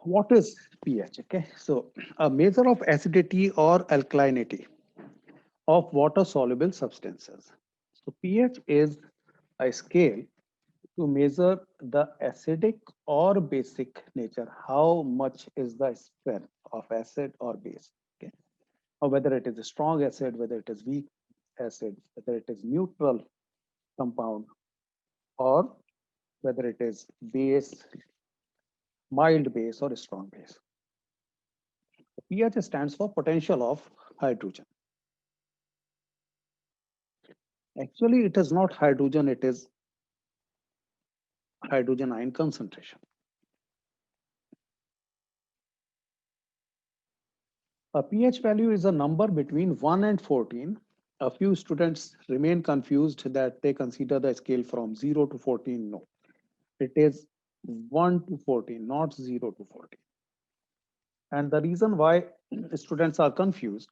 what is pH? Okay, so a measure of acidity or alkalinity of water soluble substances. So pH is a scale to measure the acidic or basic nature. How much is the strength of acid or base? Okay, or whether it is a strong acid, whether it is weak acid, whether it is neutral compound, or whether it is base, mild base, or strong base. pH stands for potential of hydrogen. Actually, it is not hydrogen, it is hydrogen ion concentration. A pH value is a number between 1 and 14. A few students remain confused that they consider the scale from 0 to 14. No, it is 1 to 14, not 0 to 14. And the reason why students are confused,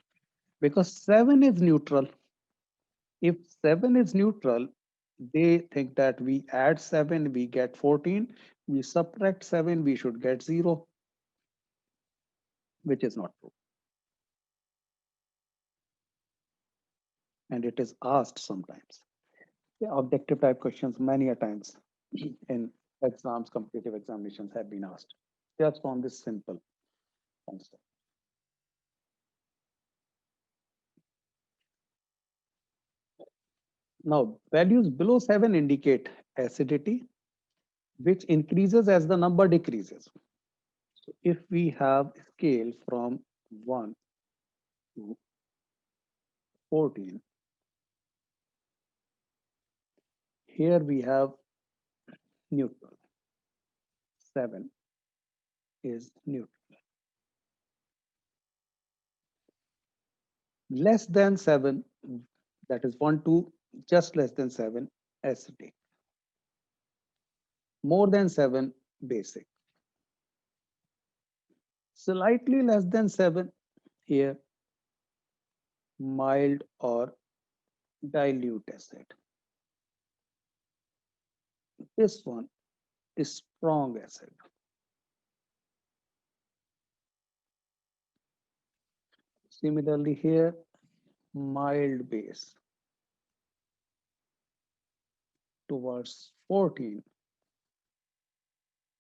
because 7 is neutral. If 7 is neutral, they think that we add 7, we get 14. We subtract 7, we should get 0, which is not true. And it is asked sometimes. The objective type questions many a times in exams, competitive examinations have been asked just on this simple concept. Now, values below 7 indicate acidity, which increases as the number decreases. So if we have a scale from 1 to 14, here we have neutral. 7 is neutral. Less than 7, that is 1 to just less than 7, acidic. More than 7, basic. Slightly less than 7, here, mild or dilute acid. This one is strong acid. Similarly here, mild base towards 14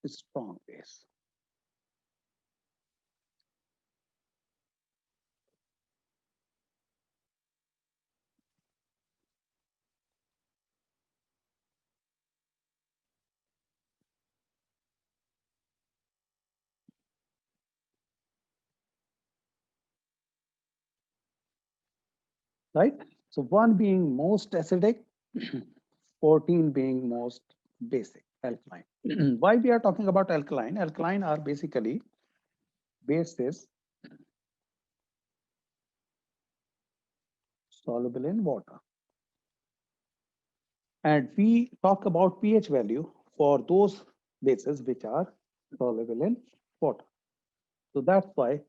is strong base. Right? So 1 being most acidic, 14 being most basic, alkaline. Why we are talking about alkaline? Alkaline are basically bases soluble in water. And we talk about pH value for those bases which are soluble in water. So that's why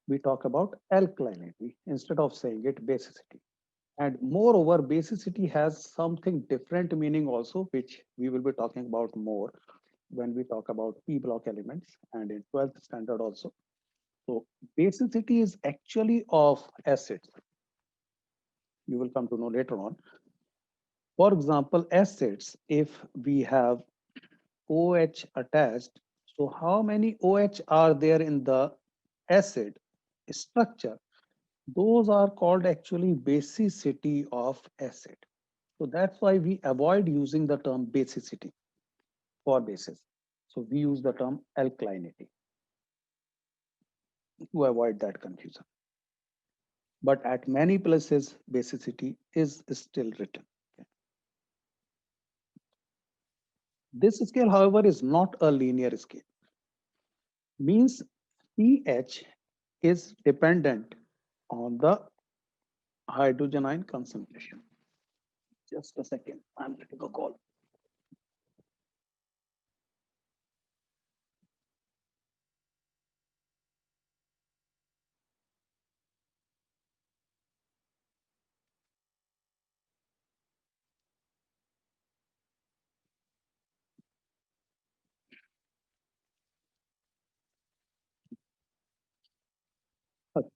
we talk about alkalinity instead of saying it basicity. And moreover, basicity has something different meaning also, which we will be talking about more when we talk about P block elements and in 12th standard also. So basicity is actually of acids. You will come to know later on. For example, acids, if we have OH attached, so how many OH are there in the acid structure? Those are called actually basicity of acid. So that's why we avoid using the term basicity for bases. So we use the term alkalinity to avoid that confusion. But at many places, basicity is still written. Okay. This scale, however, is not a linear scale. Means pH is dependent on the hydrogen ion concentration. Just a second, I'm getting a call.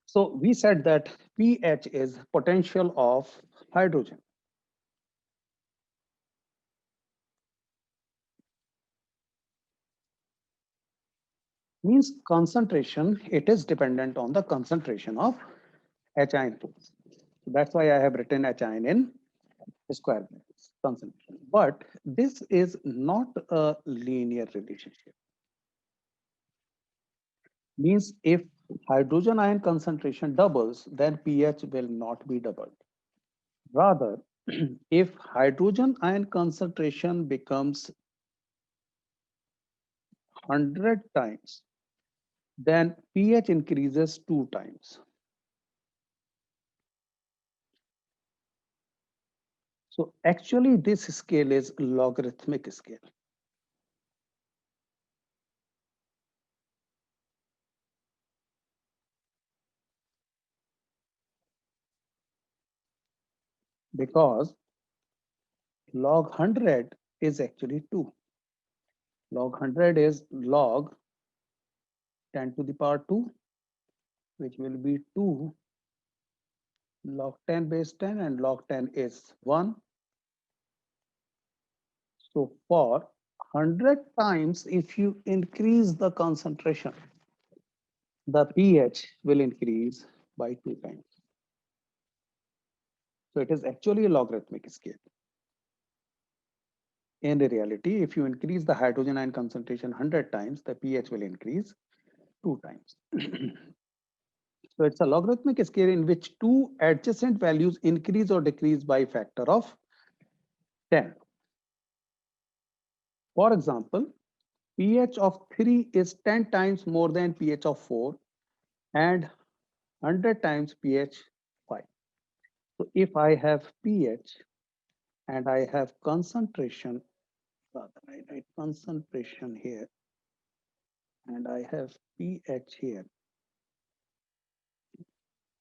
So we said that pH is potential of hydrogen. Means concentration, it is dependent on the concentration of H ion. That's why I have written H ion in square brackets, concentration. But this is not a linear relationship. Means if hydrogen ion concentration doubles, then pH will not be doubled. Rather, if hydrogen ion concentration becomes 100 times, then pH increases 2 times. So actually this scale is logarithmic scale. Because log 100 is actually 2. Log 100 is log 10 to the power 2, which will be 2 log 10 base 10, and log 10 is 1. So for 100 times, if you increase the concentration, the pH will increase by 2 times. So it is actually a logarithmic scale. In reality, if you increase the hydrogen ion concentration 100 times, the pH will increase 2 times. So it's a logarithmic scale in which two adjacent values increase or decrease by a factor of 10. For example, pH of 3 is 10 times more than pH of 4 and 100 times pH 5. So if I have pH and I have concentration, rather I write concentration here, and I have pH here.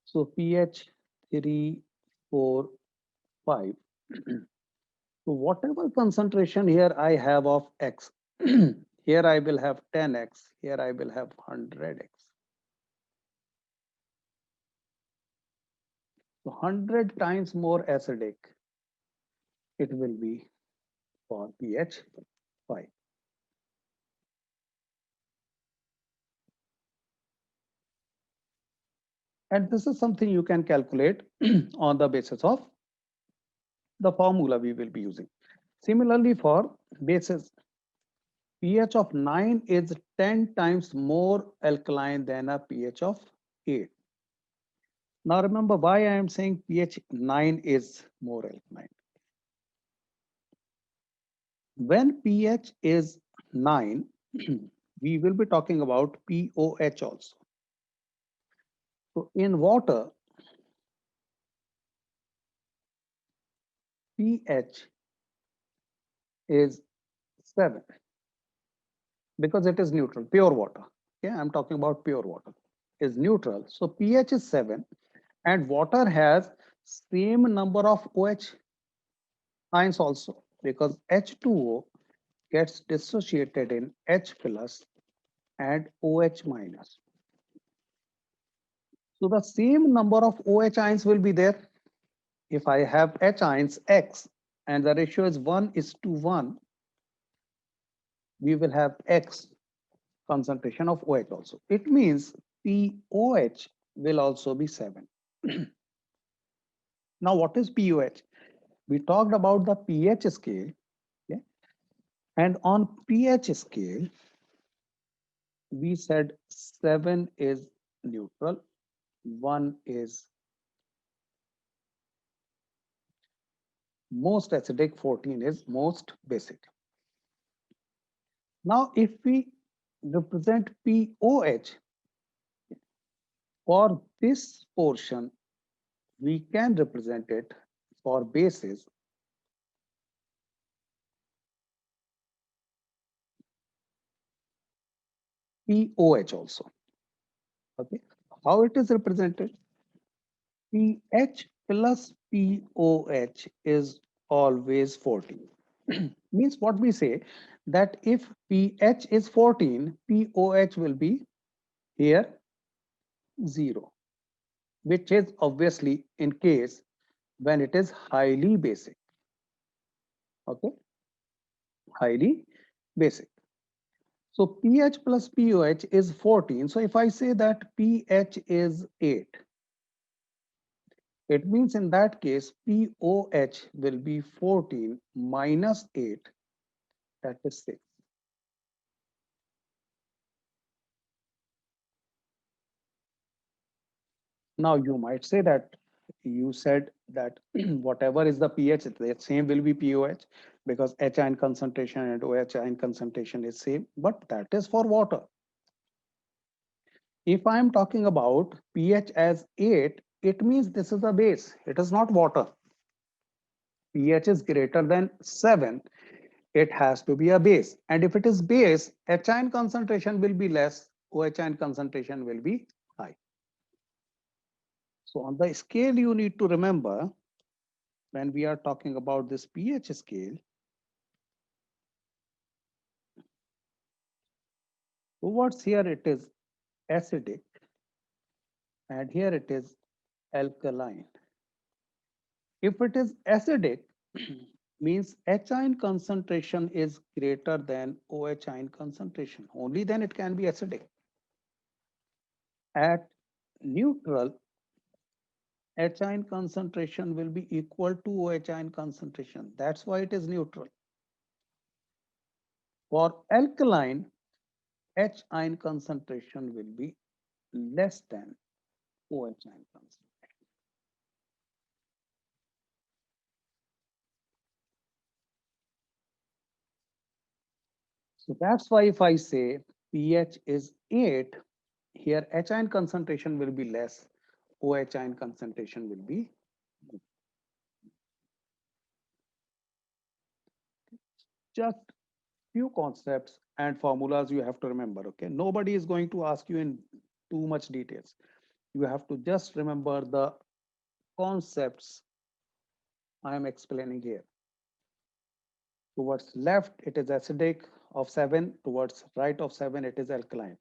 So pH 3, 4, 5. So whatever concentration here I have of X, here I will have 10X, here I will have 100X. So 100 times more acidic it will be for pH 5. And this is something you can calculate on the basis of the formula we will be using. Similarly, for bases, pH of 9 is 10 times more alkaline than a pH of 8. Now remember why I am saying pH 9 is more alkaline. When pH is 9, we will be talking about POH also. So in water, pH is 7 because it is neutral, pure water. Yeah, I'm talking about pure water is neutral. So pH is 7 and water has same number of OH ions also because H2O gets dissociated in H plus and OH minus. So the same number of OH ions will be there. If I have H ions X and the ratio is 1:1, we will have X concentration of OH also. It means POH will also be 7. Now, what is POH? We talked about the pH scale. Okay? And on pH scale, we said 7 is neutral, 1 is most acidic, 14 is most basic. Now, if we represent POH for this portion, we can represent it for bases POH also. Okay, how it is represented? pH plus POH is always 14. Means what we say that if pH is 14, POH will be here 0. which is obviously in case when it is highly basic. Okay, highly basic. So pH plus pOH is 14. So if I say that pH is 8, it means in that case pOH will be 14 minus 8, that is 6. Now you might say that you said that whatever is the pH, the same will be pOH because H ion concentration and OH ion concentration is same, but that is for water. If I am talking about pH as 8, it means this is a base. It is not water. pH is greater than 7. It has to be a base. And if it is base, H ion concentration will be less, OH ion concentration will be high. So on the scale, you need to remember when we are talking about this pH scale, towards here it is acidic and here it is alkaline. If it is acidic, means H ion concentration is greater than OH ion concentration. Only then it can be acidic. At neutral, H ion concentration will be equal to OH ion concentration. That's why it is neutral. For alkaline, H ion concentration will be less than OH ion concentration. So that's why if I say pH is 8, here H ion concentration will be less, OH ion concentration will be. Just few concepts and formulas you have to remember. Okay, nobody is going to ask you in too much details. You have to just remember the concepts I am explaining here. Towards left, it is acidic of 7. Towards right of 7, it is alkaline.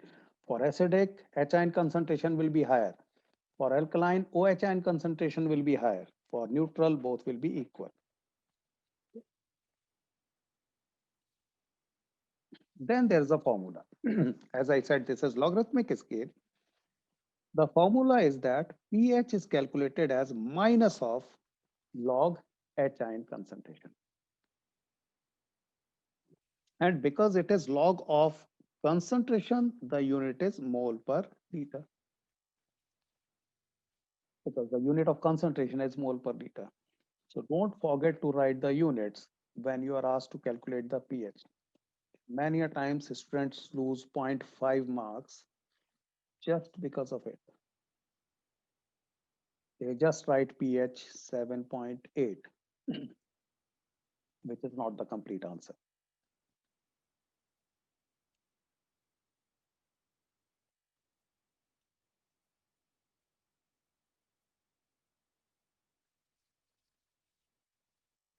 For acidic, H ion concentration will be higher. For alkaline, OH ion concentration will be higher. For neutral, both will be equal. Then there's a formula. As I said, this is logarithmic scale. The formula is that pH is calculated as minus of log H ion concentration. And because it is log of concentration, the unit is mole per liter. Because the unit of concentration is mole per liter. So don't forget to write the units when you are asked to calculate the pH. Many a times students lose zero 0.5 marks just because of it. They just write pH 7.8, which is not the complete answer.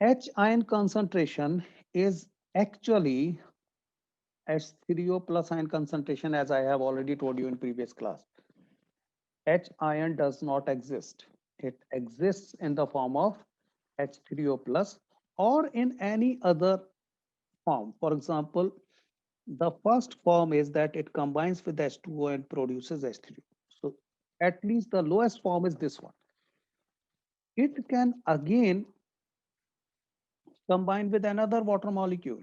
H ion concentration is actually H3O plus ion concentration, as I have already told you in previous class. H ion does not exist. It exists in the form of H3O plus or in any other form. For example, the first form is that it combines with H2O and produces H3O. So at least the lowest form is this one. It can again combine with another water molecule.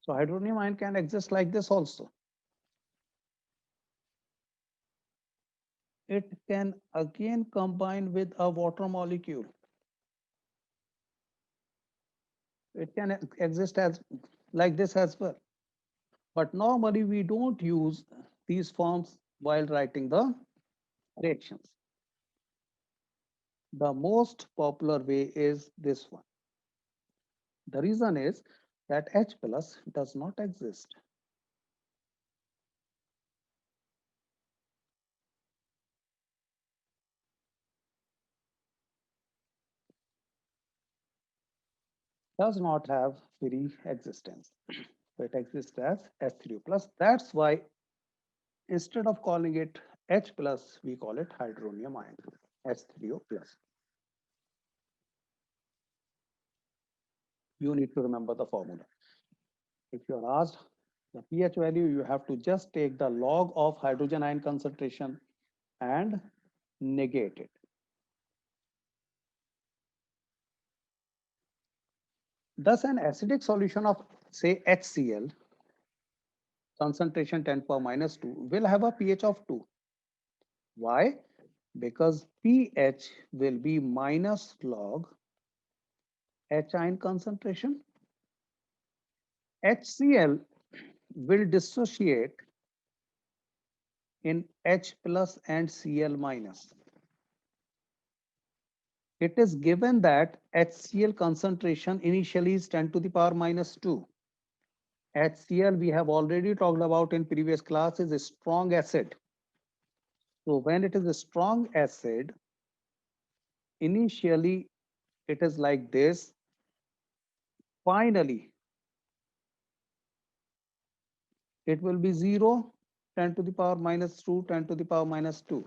So hydronium ion can exist like this also. It can again combine with a water molecule. It can exist as like this as well. But normally we don't use these forms while writing the reactions. The most popular way is this one. The reason is that H plus does not exist. Does not have free existence. So it exists as H3 plus. That's why instead of calling it H plus, we call it hydronium ion, H3O plus. You need to remember the formula. If you are asked the pH value, you have to just take the log of hydrogen ion concentration and negate it. Thus, an acidic solution of, say, HCl, concentration 10 power minus 2, will have a pH of 2. Why? Because pH will be minus log H ion concentration. HCl will dissociate in H plus and Cl minus. It is given that HCl concentration initially is 10 to the power minus 2. HCl we have already talked about in previous class is a strong acid. So when it is a strong acid, initially it is like this. Finally, it will be 0, 10 to the power minus 2, 10 to the power minus 2,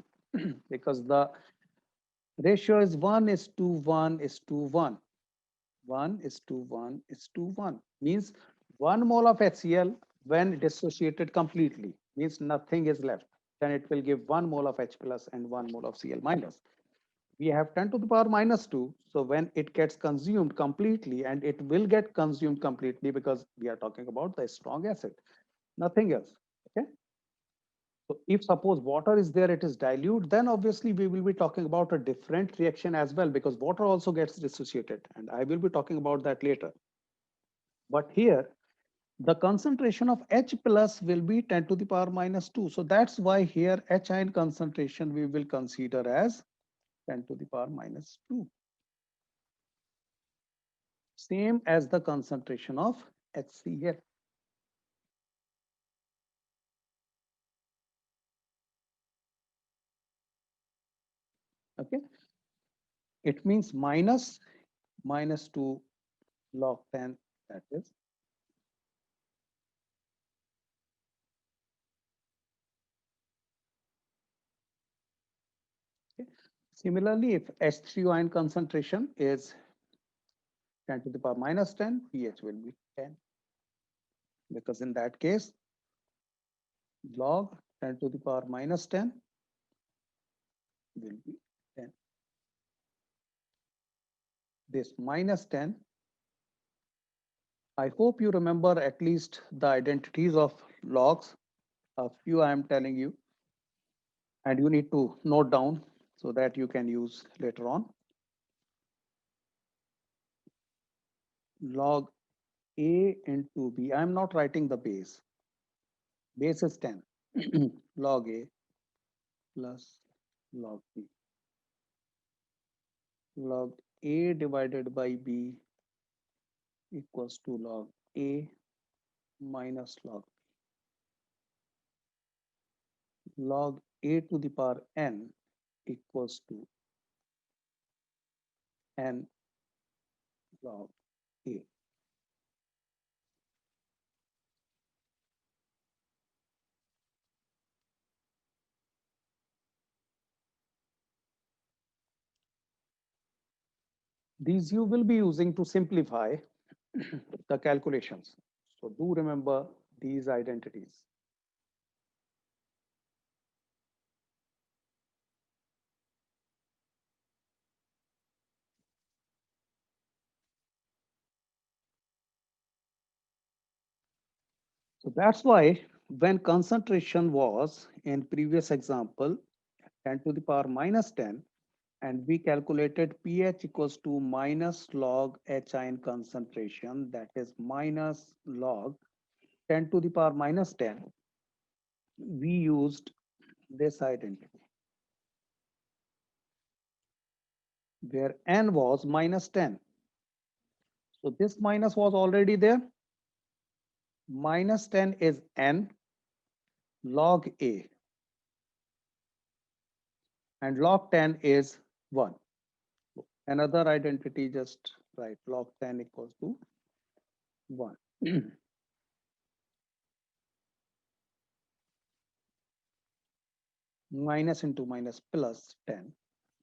because the ratio is 1 is to 1 is to 1. 1 is to 1 is to 1. Means 1 mole of HCl when dissociated completely means nothing is left. Then it will give 1 mole of H plus and 1 mole of Cl minus. We have 10 to the power minus 2. So when it gets consumed completely, and it will get consumed completely because we are talking about the strong acid, nothing else. Okay. So if suppose water is there, it is dilute, then obviously we will be talking about a different reaction as well, because water also gets dissociated, and I will be talking about that later. But here, the concentration of H plus will be 10 to the power minus 2. So that's why here H ion concentration we will consider as 10 to the power minus 2. Same as the concentration of HCl. Okay. It means minus 2 log 10, that is. Okay. Similarly, if H3 ion concentration is 10 to the power minus 10, pH will be 10. Because in that case, log 10 to the power minus 10 will be 10. This minus 10, I hope you remember at least the identities of logs. A few I am telling you, and you need to note down so that you can use later on. Log A into B. I am not writing the base. Base is 10. Log A plus log B. Log A divided by B equals to log A minus log B. Log A to the power n equals to n log A. These you will be using to simplify the calculations. So do remember these identities. So that's why when concentration was in previous example 10 to the power minus 10, and we calculated pH equals to minus log H ion concentration, that is minus log 10 to the power minus 10, we used this identity where n was minus 10. So this minus was already there. Minus 10 is n log A, and log 10 is 1. Another identity, just write log 10 equals to 1. minus into minus plus 10.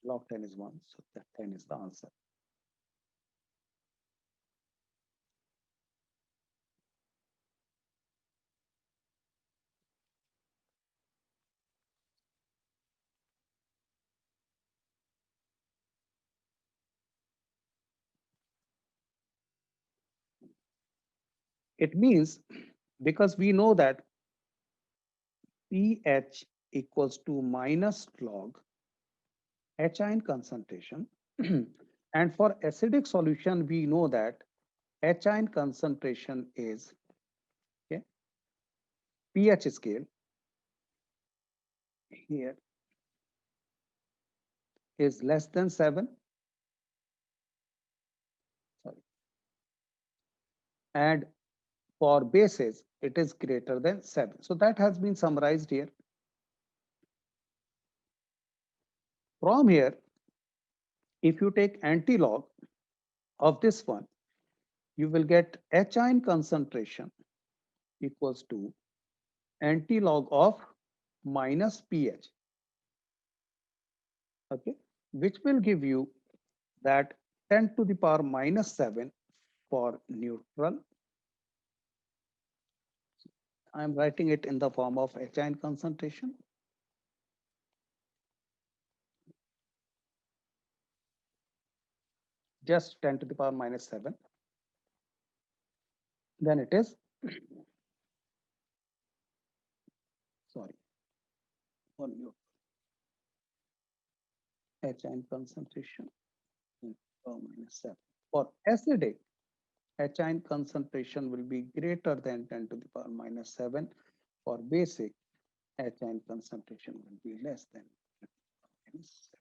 Log 10 is 1, so that 10 is the answer. It means because we know that pH equals to minus log H ion concentration. And for acidic solution, we know that H ion concentration is, okay, pH scale here is less than 7. Sorry. And for bases, it is greater than 7. So that has been summarized here. From here, if you take anti-log of this one, you will get H ion concentration equals to anti-log of minus pH, okay, which will give you that 10 to the power minus 7 for neutral. I'm writing it in the form of H ion concentration. Just 10 to the power minus 7. Then it is, sorry, for neutral. H ion concentration minus 7. For acidic, H ion concentration will be greater than 10 to the power minus 7. For basic, H ion concentration will be less than 10 to the power minus 7.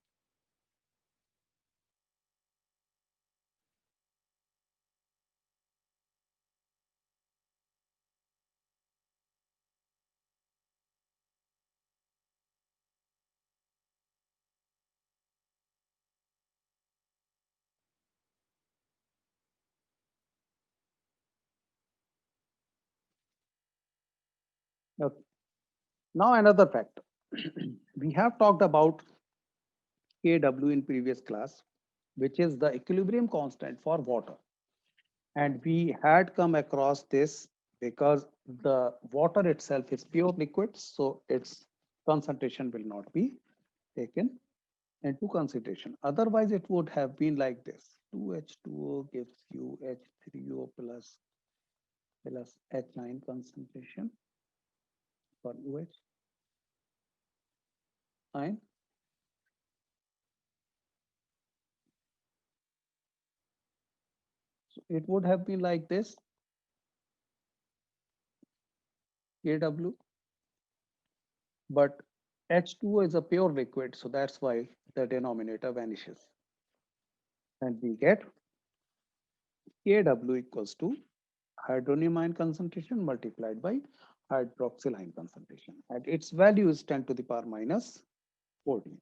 Okay. Now another factor. We have talked about Kw in previous class, which is the equilibrium constant for water. And we had come across this because the water itself is pure liquid, so its concentration will not be taken into consideration. Otherwise, it would have been like this. 2H2O gives you H3O plus H ion concentration for OH ion. So it would have been like this, Kw, but H2O is a pure liquid, so that's why the denominator vanishes. And we get Kw equals to hydronium ion concentration multiplied by hydroxyl ion concentration. And its value is 10 to the power minus 14.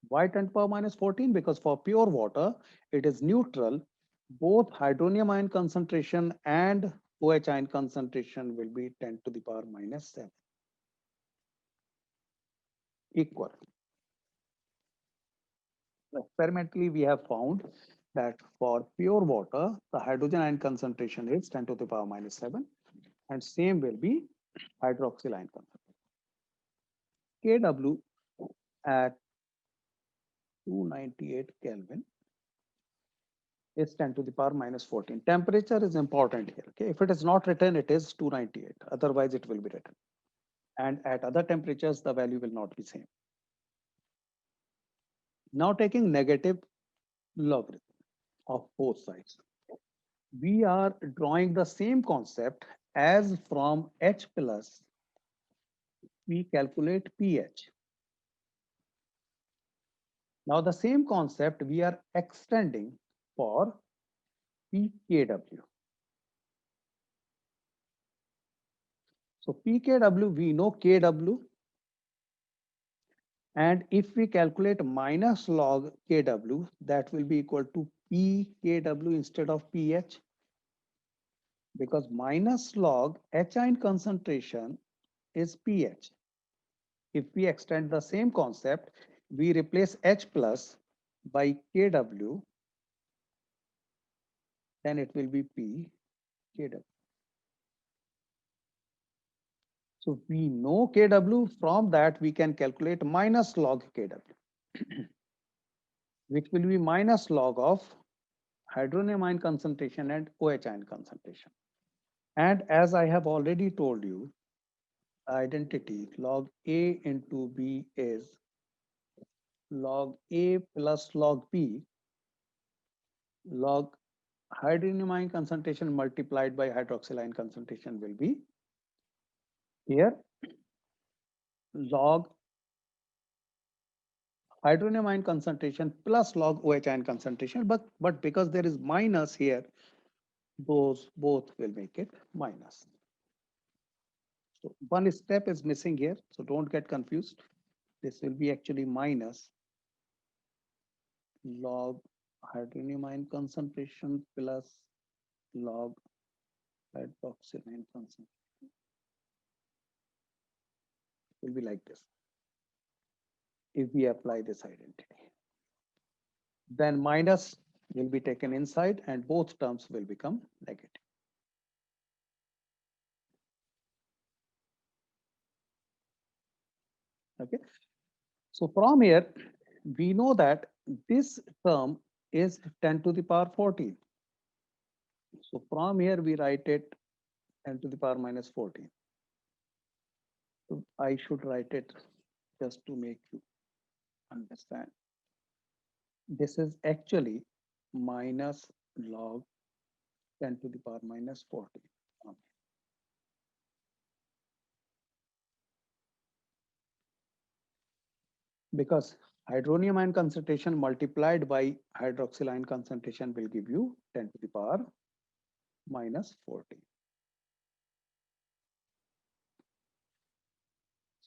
Why 10 to the power minus 14? Because for pure water, it is neutral. Both hydronium ion concentration and OH ion concentration will be 10 to the power minus 7. Equal. Experimentally, we have found that for pure water, the hydrogen ion concentration is 10 to the power minus 7, and same will be hydroxyl ion concentration. Kw at 298 Kelvin is 10 to the power minus 14. Temperature is important here. Okay, if it is not written, it is 298. Otherwise, it will be written. And at other temperatures, the value will not be same. Now taking negative logarithm of both sides, we are drawing the same concept as from H plus, we calculate pH. Now the same concept we are extending for pKw. So pKw, we know Kw, and if we calculate minus log Kw, that will be equal to pKw instead of pH, because minus log H ion concentration is pH. if we extend the same concept, we replace H plus by Kw, then it will be P Kw. So we know Kw, from that we can calculate minus log Kw, which will be minus log of hydronium ion concentration and OH ion concentration. And as I have already told you, identity log A into B is log A plus log B, log hydronium ion concentration multiplied by hydroxyl ion concentration will be here log hydronium ion concentration plus log OH ion concentration, but because there is minus here, those both will make it minus. So one step is missing here, so don't get confused. This will be actually minus log hydronium ion concentration plus log hydroxyl ion concentration. It will be like this if we apply this identity. Then minus will be taken inside and both terms will become negative. Okay. So from here, we know that this term is 10 to the power 14. So from here, we write it 10 to the power minus 14. So I should write it just to make you understand. This is actually minus log 10 to the power minus 14. Because hydronium ion concentration multiplied by hydroxyl ion concentration will give you 10 to the power minus 14.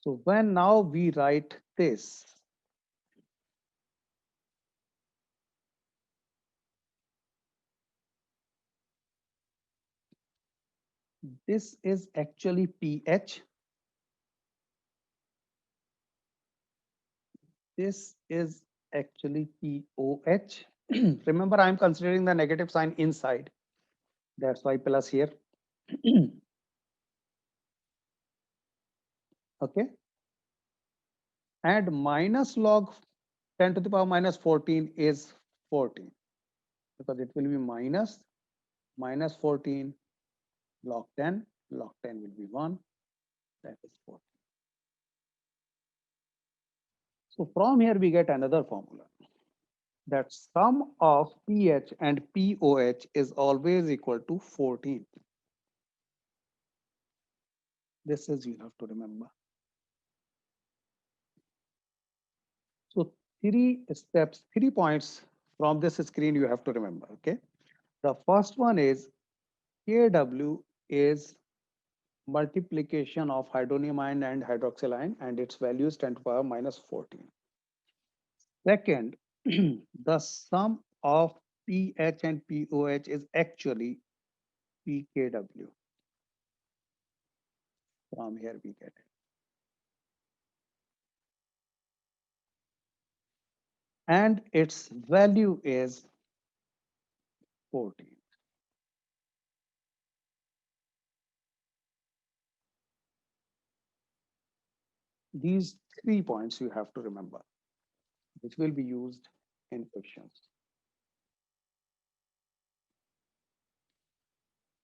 So when now we write this, this is actually pH. This is actually POH. Remember, I'm considering the negative sign inside. That's why plus here. Okay. And minus log 10 to the power minus 14 is 14 because it will be minus 14 log 10. Log 10 will be 1. That is 14. So from here we get another formula, that sum of pH and POH is always equal to 14. This is you have to remember. So 3 steps, 3 points from this screen you have to remember. Okay. The first one is Kw is multiplication of hydronium ion and hydroxyl ion, and its value is 10 to the power minus 14. Second, the sum of pH and POH is actually pKw. From here we get it. And its value is 14. These 3 points you have to remember, which will be used in questions.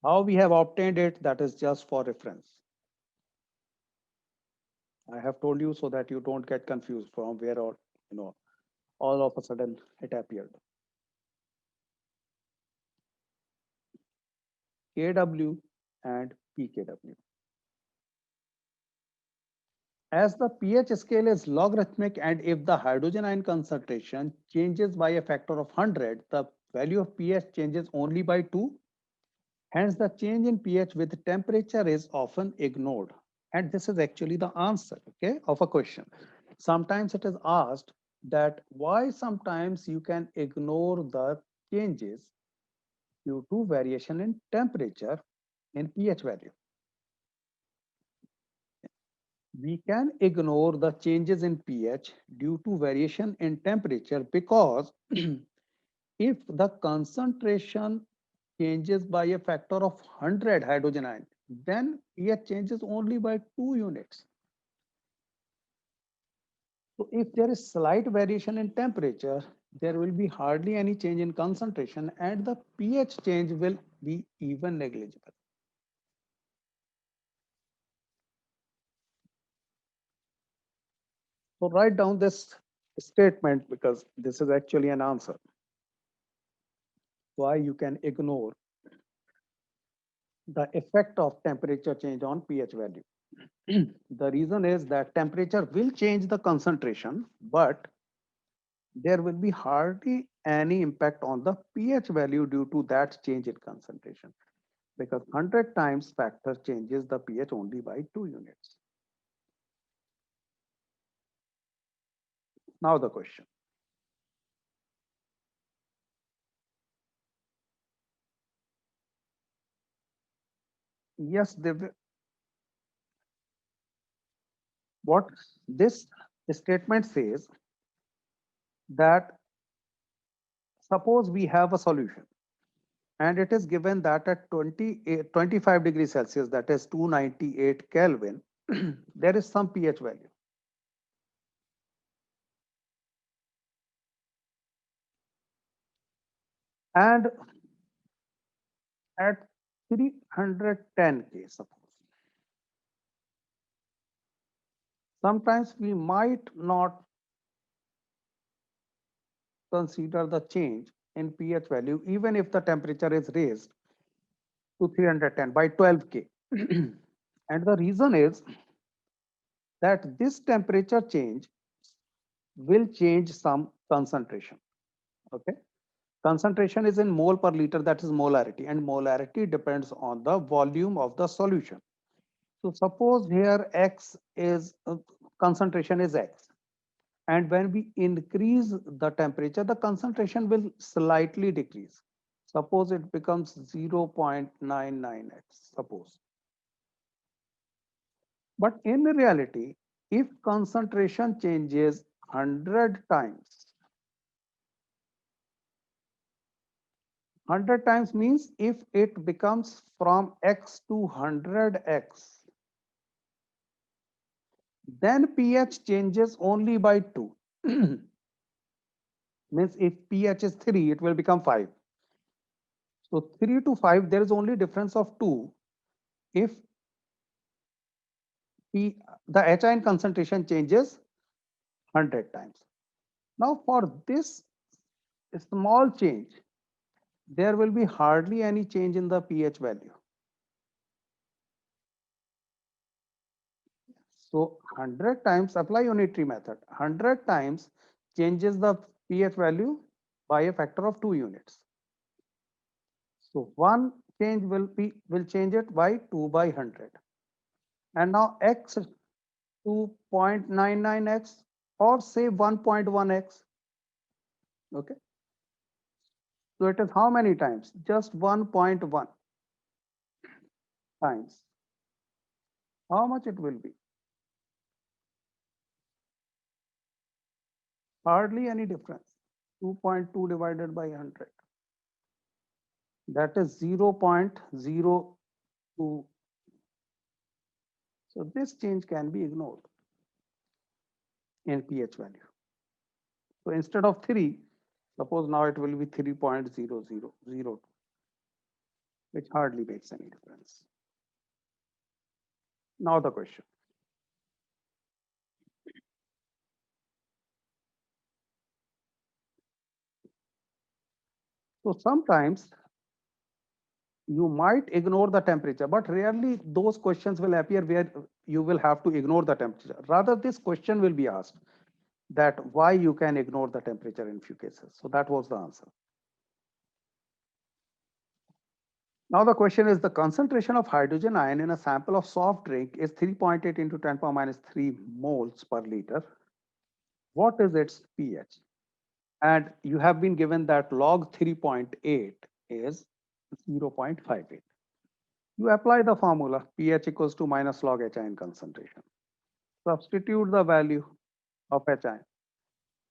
How we have obtained it, that is just for reference. I have told you so that you don't get confused from where or all of a sudden it appeared. Kw and pKw. As the pH scale is logarithmic and if the hydrogen ion concentration changes by a factor of 100, the value of pH changes only by 2. Hence, the change in pH with temperature is often ignored. And this is actually the answer, okay, of a question. Sometimes it is asked that why sometimes you can ignore the changes due to variation in temperature in pH value. We can ignore the changes in pH due to variation in temperature because if the concentration changes by a factor of 100 hydrogen ion, then pH changes only by 2 units. So if there is slight variation in temperature, there will be hardly any change in concentration and the pH change will be even negligible. So write down this statement because this is actually an answer why you can ignore the effect of temperature change on pH value. The reason is that temperature will change the concentration, but there will be hardly any impact on the pH value due to that change in concentration because 100 times factor changes the pH only by 2 units. Now the question. Yes, what this statement says that suppose we have a solution and it is given that at 25 degrees Celsius, that is 298 Kelvin, there is some pH value. And at 310 K, suppose, sometimes we might not consider the change in pH value, even if the temperature is raised to 310 by 12 K. And the reason is that this temperature change will change some concentration. Okay. Concentration is in mole per liter, that is molarity, and molarity depends on the volume of the solution. So suppose here X is concentration is X. And when we increase the temperature, the concentration will slightly decrease. Suppose it becomes 0.99x, suppose. But in reality, if concentration changes 100 times, 100 times means if it becomes from X to 100x, then pH changes only by 2. Means if pH is 3, it will become 5. So 3 to 5, there is only difference of 2 if the H ion concentration changes 100 times. Now for this small change, there will be hardly any change in the pH value. So 100 times, apply unitary method, 100 times changes the pH value by a factor of 2 units. So one change will change it by 2 by 100. And now x to 0.99x or say 1.1x. Okay. So it is how many times? Just 1.1 times. How much it will be? Hardly any difference. 2.2 divided by 100. That is 0.02. So this change can be ignored in pH value. So instead of 3, suppose now it will be 3.0002, which hardly makes any difference. Now the question. So sometimes you might ignore the temperature, but rarely those questions will appear where you will have to ignore the temperature. Rather, this question will be asked that why you can ignore the temperature in few cases. So that was the answer. Now the question is the concentration of hydrogen ion in a sample of soft drink is 3.8 into 10 power minus 3 moles per liter. What is its pH? And you have been given that log 3.8 is 0.58. You apply the formula pH equals to minus log H ion concentration. Substitute the value of HI.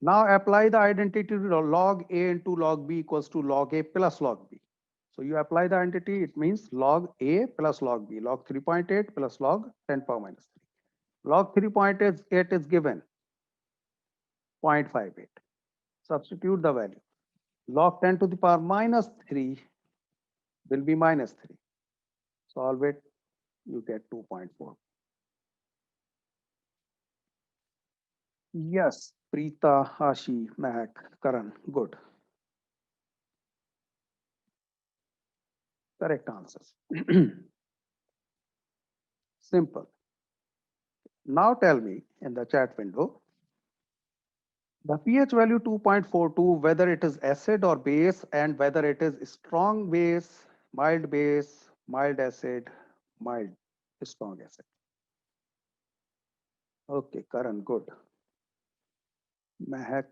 Now apply the identity to log A into log B equals to log A plus log B. So you apply the identity, it means log A plus log B, log 3.8 plus log 10 power minus 3. Log 3.8 is given 0.58. Substitute the value. Log 10 to the power minus 3 will be minus 3. Solve it, you get 2.4. Yes, Preeta, Hashi, Mehak, Karan, good. Correct answers. Simple. Now tell me in the chat window, the pH value 2.42, whether it is acid or base and whether it is strong base, mild acid, mild, strong acid. Okay, Karan, good. Mehak,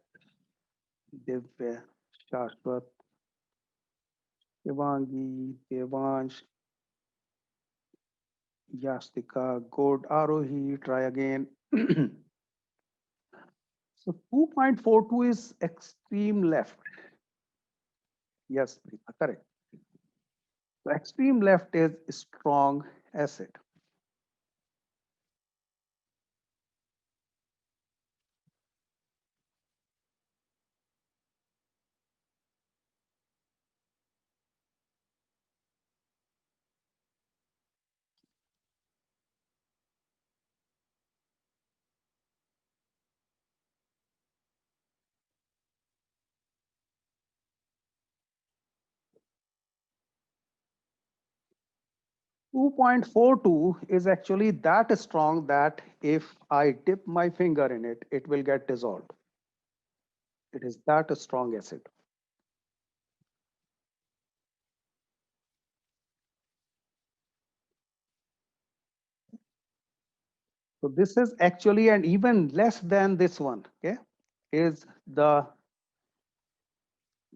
Divya, Shashwat, Devangi, Devansh, Yastika, good. Arohi, try again. So 2.42 is extreme left. Yes, Preeta, correct. So extreme left is strong acid. 2.42 is actually that strong that if I dip my finger in it, it will get dissolved. It is that strong acid. So this is actually, and even less than this one, okay, is the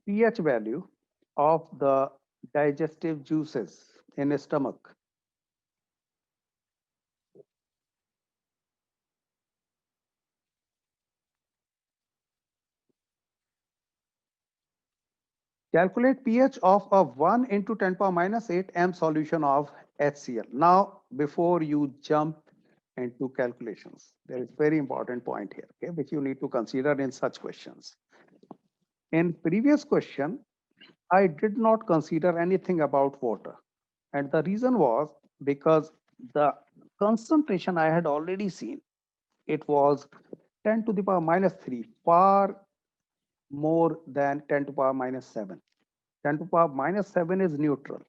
pH value of the digestive juices in a stomach. Calculate pH of a 1 into 10 power minus 8 m solution of HCl. Now, before you jump into calculations, there is very important point here, okay, which you need to consider in such questions. In previous question, I did not consider anything about water. And the reason was because the concentration I had already seen, it was 10 to the power minus 3, far more than 10 to the power minus 7. 10 to the power minus 7 is neutral.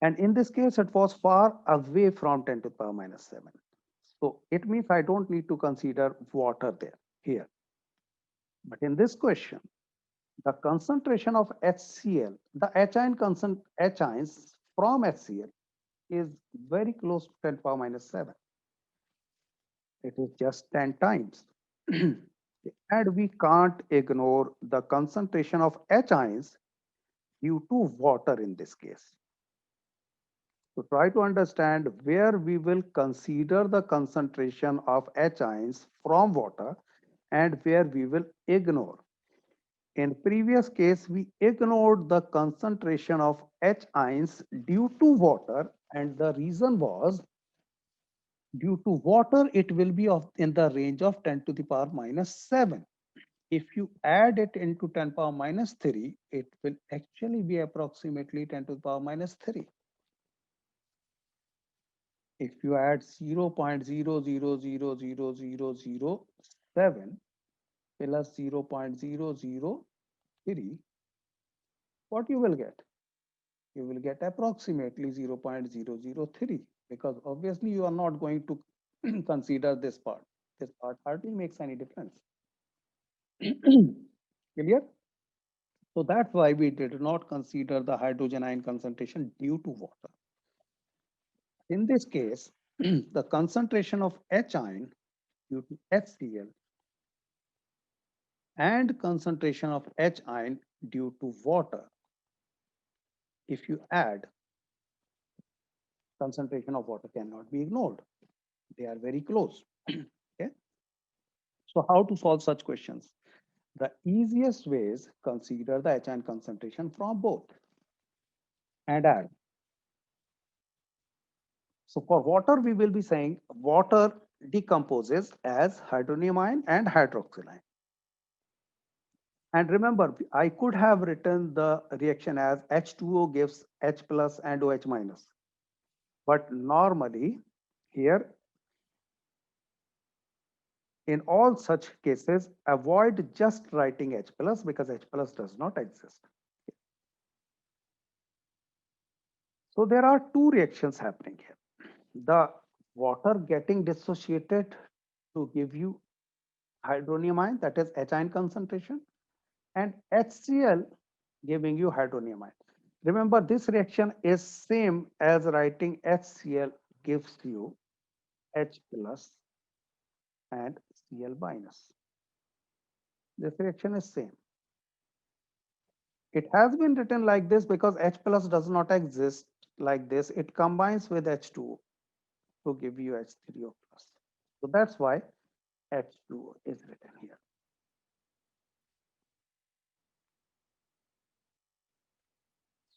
And in this case, it was far away from 10 to the power minus 7. So it means I don't need to consider water there, here. But in this question, the concentration of HCl, the H ions from HCl is very close to 10 to the power minus 7. It is just 10 times. And we can't ignore the concentration of H ions due to water in this case. So try to understand where we will consider the concentration of H ions from water and where we will ignore. In previous case, we ignored the concentration of H ions due to water, and the reason was due to water, it will be in the range of 10 to the power minus 7. If you add it into 10 power minus 3, it will actually be approximately 10 to the power minus 3. If you add 0.000007 plus 0.003, what you will get? You will get approximately 0.003, because obviously you are not going to consider this part. This part hardly makes any difference. Clear? So that's why we did not consider the hydrogen ion concentration due to water. In this case, the concentration of H ion due to HCl and concentration of H ion due to water, if you add, concentration of water cannot be ignored. They are very close. Okay. So how to solve such questions? The easiest way is consider the H ion concentration from both and add. So for water, we will be saying water decomposes as hydronium ion and hydroxyl ion. And remember, I could have written the reaction as H2O gives H plus and OH minus. But normally here, in all such cases, avoid just writing H plus because H plus does not exist. So there are two reactions happening here. The water getting dissociated to give you hydronium ion, that is H ion concentration, and HCl giving you hydronium ion. Remember, this reaction is same as writing HCl gives you H plus and Cl minus. This reaction is same. It has been written like this because H plus does not exist like this. It combines with H2O to give you H3O plus. So that's why H2O is written here.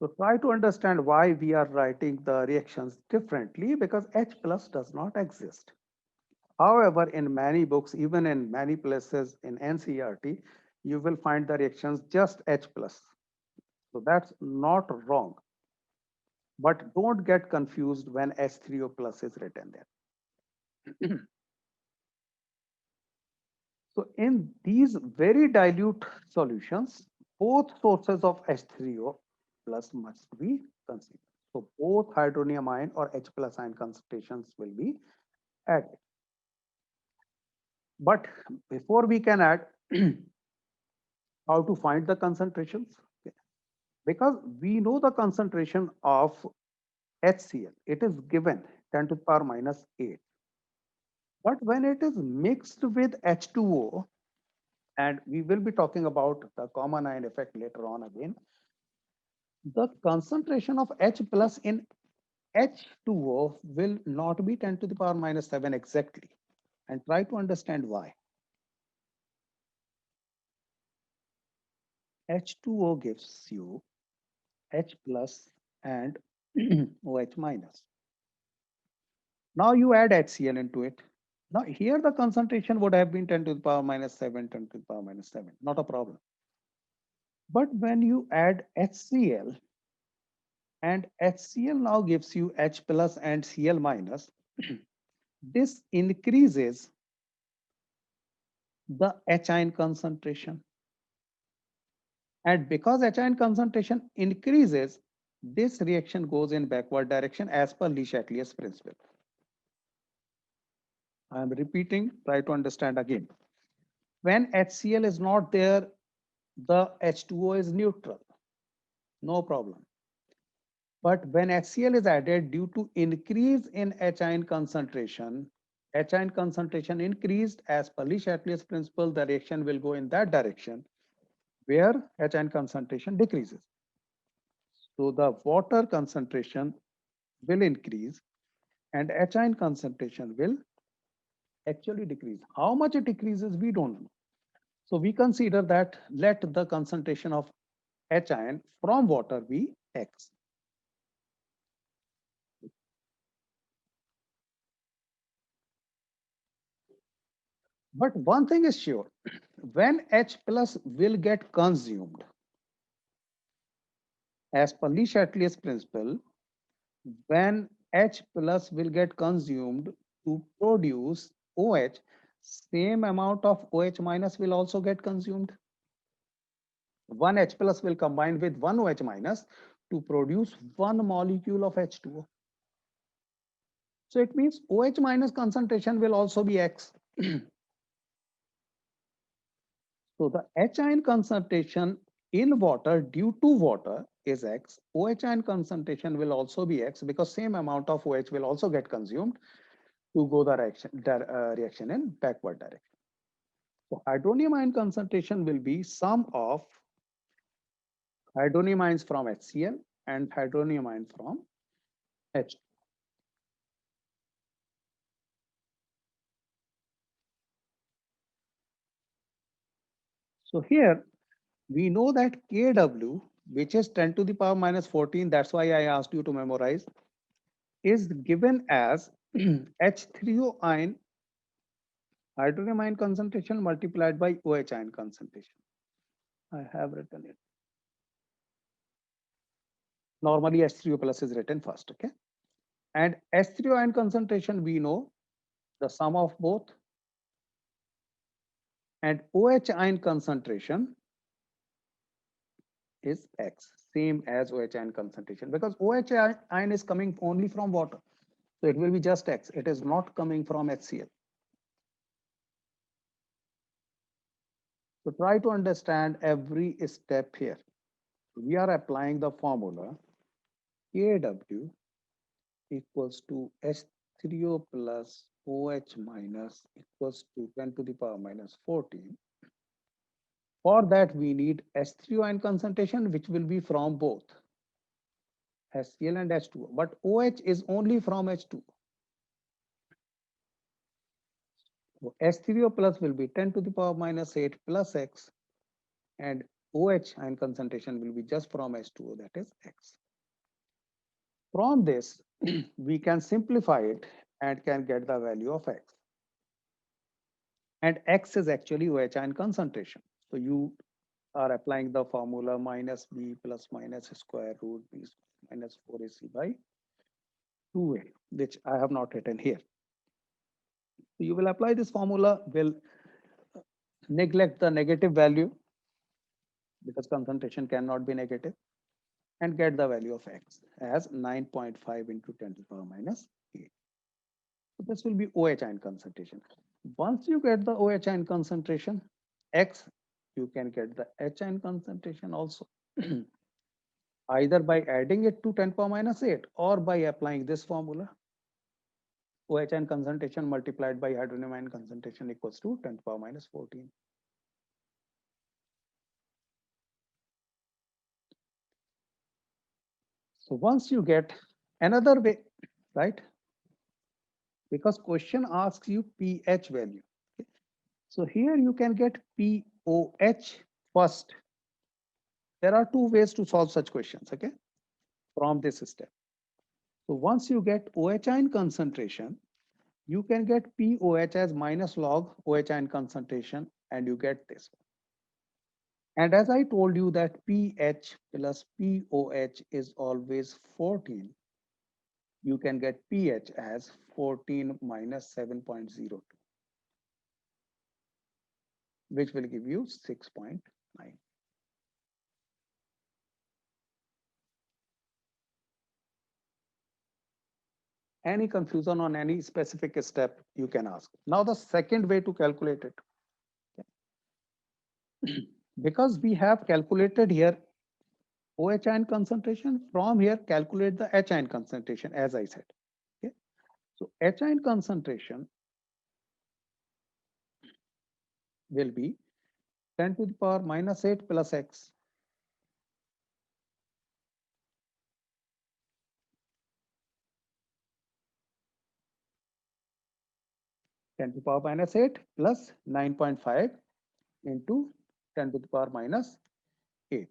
So try to understand why we are writing the reactions differently because H plus does not exist. However, in many books, even in many places in NCERT, you will find the reactions just H plus. So that's not wrong. But don't get confused when H3O plus is written there. So in these very dilute solutions, both sources of H3O plus must be considered. So both hydronium ion or H plus ion concentrations will be added. But before we can add, how to find the concentrations? Okay. Because we know the concentration of HCl, it is given 10 to the power minus 8. But when it is mixed with H2O, and we will be talking about the common ion effect later on again, the concentration of H plus in H2O will not be 10 to the power minus 7 exactly. And try to understand why. H2O gives you H plus and OH minus. Now you add HCl into it. Now here the concentration would have been 10 to the power minus 7, 10 to the power minus 7, not a problem. But when you add HCl and HCl now gives you H plus and Cl minus, this increases the H ion concentration. And because H ion concentration increases, this reaction goes in backward direction as per Le Chatelier's principle. I am repeating, try to understand again. When HCl is not there, the H2O is neutral, no problem. But when HCl is added due to increase in H ion concentration increased as per Le Chatelier's principle, the reaction will go in that direction where H ion concentration decreases. So the water concentration will increase and H ion concentration will actually decrease. How much it decreases, we don't know. So we consider that let the concentration of H ion from water be X. But one thing is sure, when H plus will get consumed, as per Le Chatelier's principle, when H plus will get consumed to produce OH, same amount of OH minus will also get consumed. One H plus will combine with one OH minus to produce one molecule of H2O. So it means OH minus concentration will also be X. So the H ion concentration in water due to water is X. OH ion concentration will also be X because same amount of OH will also get consumed to go the reaction in backward direction. So hydronium ion concentration will be sum of hydronium ions from HCl and hydronium ion from H. So here we know that Kw, which is 10 to the power minus 14, that's why I asked you to memorize, is given as H3O ion hydrogen ion concentration multiplied by OH ion concentration. I have written it. Normally H3O plus is written first, okay? And H3O ion concentration, we know the sum of both, and OH ion concentration is X, same as OH ion concentration, because OH ion is coming only from water. So it will be just X. It is not coming from HCl. So try to understand every step here. We are applying the formula Kw equals to H3O plus OH minus equals to 10 to the power minus 14. For that, we need H3O ion concentration, which will be from both HCl and H2O. But OH is only from H2O. So H3O plus will be 10 to the power minus 8 plus X, and OH ion concentration will be just from H2O, that is X. From this, we can simplify it and can get the value of X. And X is actually OH ion concentration. So you are applying the formula minus B plus minus square root B minus 4AC by 2A, which I have not written here. So you will apply this formula, will neglect the negative value because concentration cannot be negative, and get the value of X as 9.5 into 10 to the power minus 8. So this will be OH ion concentration. Once you get the OH ion concentration, X, you can get the H ion concentration also. Either by adding it to 10 power minus 8 or by applying this formula. OH ion concentration multiplied by hydrogen ion concentration equals to 10 power minus 14. So once you get another way, right? Because question asks you pH value. Okay. So here you can get POH first. There are two ways to solve such questions, okay, from this step. So once you get OH ion concentration, you can get POH as minus log OH ion concentration, and you get this one. And as I told you that pH plus POH is always 14, you can get pH as 14 minus 7.02, which will give you 6.9. Any confusion on any specific step, you can ask. Now the second way to calculate it. Because we have calculated here OH ion concentration, from here calculate the H ion concentration, as I said. Okay. So H ion concentration will be 10 to the power minus 8 plus X. Ten to the power minus 8 plus 9.5 into 10 to the power minus 8.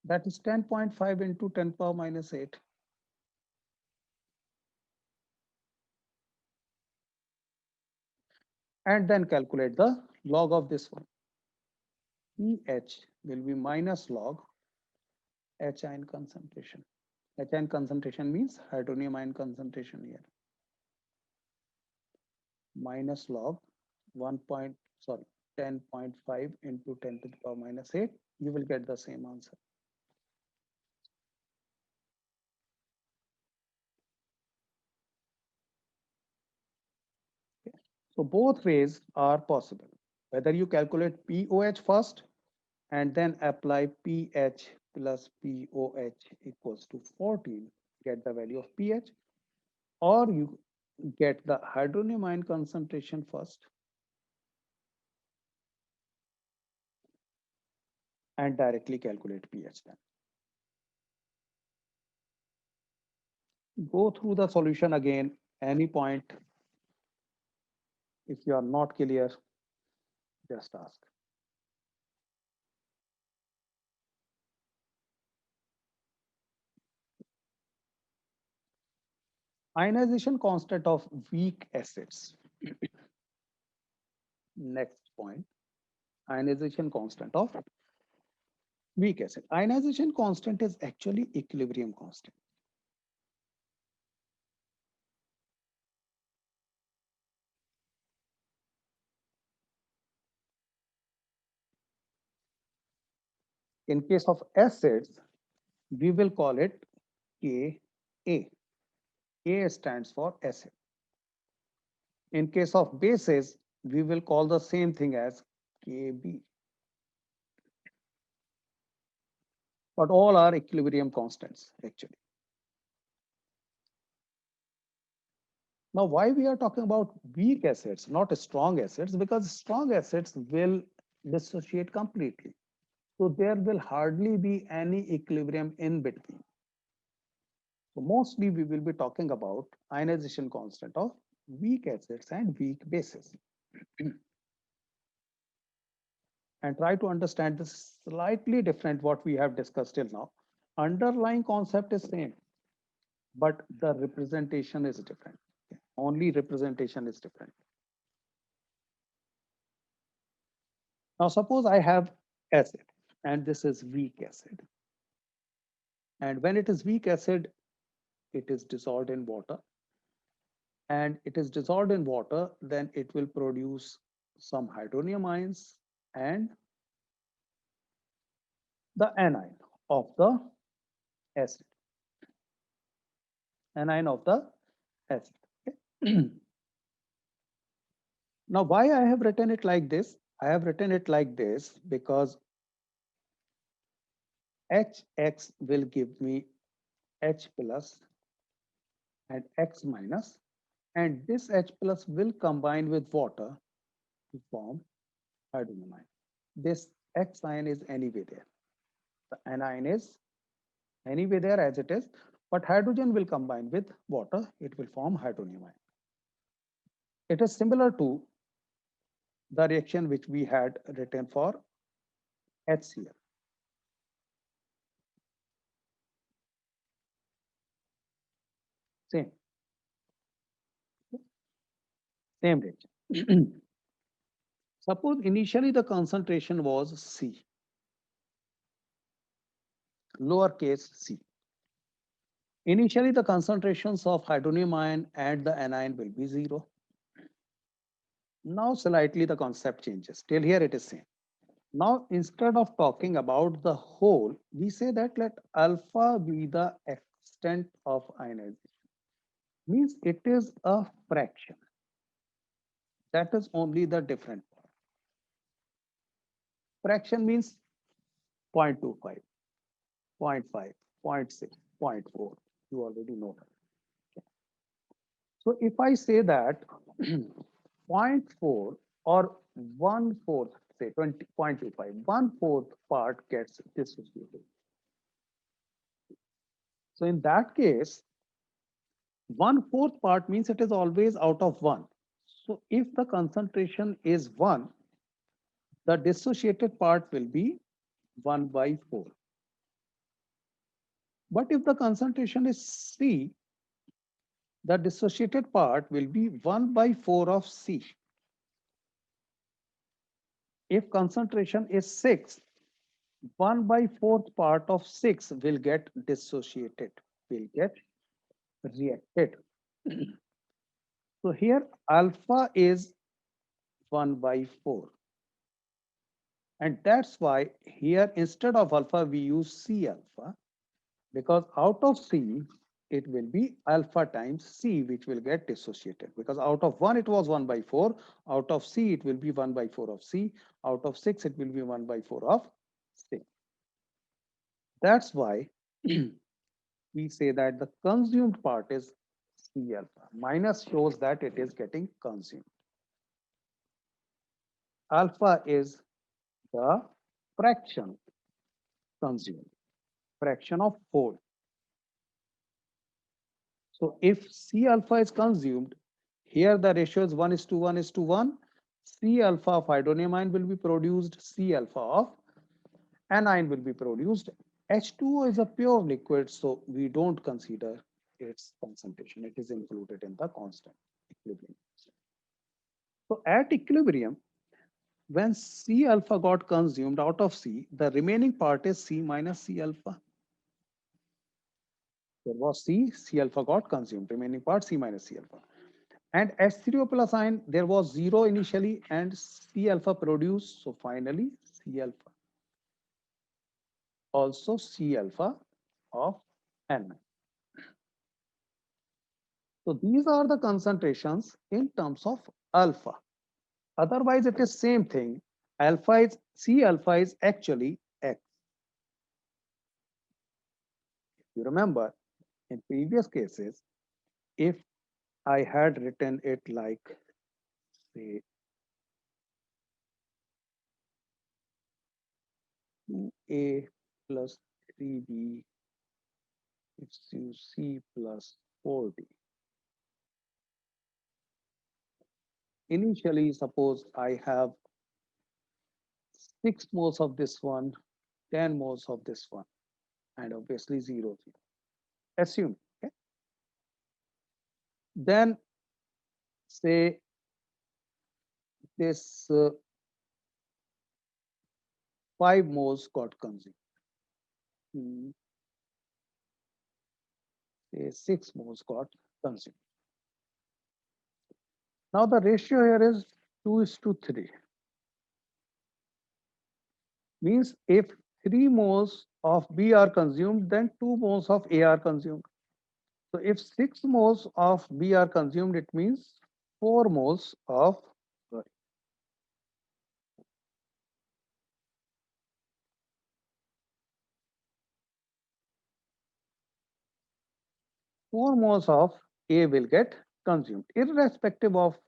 That is 10.5 into 10 power minus 8. And then calculate the log of this one. pH will be minus log H ion concentration. H ion concentration means hydronium ion concentration here. Minus log 1 point, sorry, 10.5 into 10 to the power minus 8. You will get the same answer. Okay. So both ways are possible. Whether you calculate POH first and then apply pH plus POH equals to 14, get the value of pH, or you get the hydronium ion concentration first and directly calculate pH then. Go through the solution again, any point. If you are not clear, just ask. Ionization constant of weak acids. Next point, ionization constant of weak acid. Ionization constant is actually equilibrium constant. In case of acids, we will call it Ka. A stands for acid. In case of bases, we will call the same thing as Kb. But all are equilibrium constants actually. Now, why we are talking about weak acids, not strong acids? Because strong acids will dissociate completely. So there will hardly be any equilibrium in between. So mostly we will be talking about ionization constant of weak acids and weak bases. And try to understand this slightly different what we have discussed till now. Underlying concept is same, but the representation is different. Only representation is different. Now suppose I have acid and this is weak acid. And when it is weak acid, it is dissolved in water. And it is dissolved in water, then it will produce some hydronium ions and the anion of the acid. Anion of the acid. Okay. Now, why I have written it like this? I have written it like this because HX will give me H plus and X minus, and this H plus will combine with water to form hydrogen ion. This X ion is anyway there. The anion is anyway there as it is, but hydrogen will combine with water. It will form hydronium ion. It is similar to the reaction which we had written for HCl. Same, same reaction. Suppose initially the concentration was C, lowercase c. Initially the concentrations of hydronium ion and the anion will be zero. Now slightly the concept changes. Till here it is same. Now instead of talking about the whole, we say that let alpha be the extent of ionization. Means it is a fraction. That is only the different part. Fraction means 0.25, 0.5, 0.6, 0.4. You already know that. Okay. So if I say that 0.4 or 1/4, say 20.25, 1/4 part gets dissociated. So in that case, 1/4 part means it is always out of 1. So if the concentration is 1, the dissociated part will be 1/4. But if the concentration is C, the dissociated part will be 1/4 of C. If concentration is 6, 1/4 part of 6 will get dissociated, will get reacted. So here alpha is 1/4. And that's why here instead of alpha, we use C alpha, because out of C, it will be alpha times C, which will get dissociated. Because out of 1, it was 1/4. Out of C, it will be 1/4 of C. Out of 6, it will be 1/4 of 6. That's why we say that the consumed part is C alpha. Minus shows that it is getting consumed. Alpha is the fraction consumed, fraction of whole. So if C alpha is consumed, here the ratio is 1:1:1. C alpha of hydronium ion will be produced, C alpha of anion will be produced. H2O is a pure liquid, so we don't consider its concentration. It is included in the constant equilibrium. So at equilibrium, when C alpha got consumed out of C, the remaining part is C minus C alpha. There was C alpha got consumed, remaining part C minus C alpha. And H3O plus ion, there was 0 initially and C alpha produced. So finally, C alpha. Also C alpha of N. So these are the concentrations in terms of alpha. Otherwise, it is same thing. Alpha is C alpha is actually X. You remember in previous cases, if I had written it like, say, 2A plus 3B gives you C plus 4D. Initially, suppose I have 6 moles of this one, 10 moles of this one, and obviously 0, 0. Assume, okay? Then say this 5 moles got consumed. Say 6 moles got consumed. Now the ratio here is 2:3. Means if 3 moles of B are consumed, then 2 moles of A are consumed. So if 6 moles of B are consumed, it means 4 moles of, sorry, 4 moles of A will get consumed, irrespective of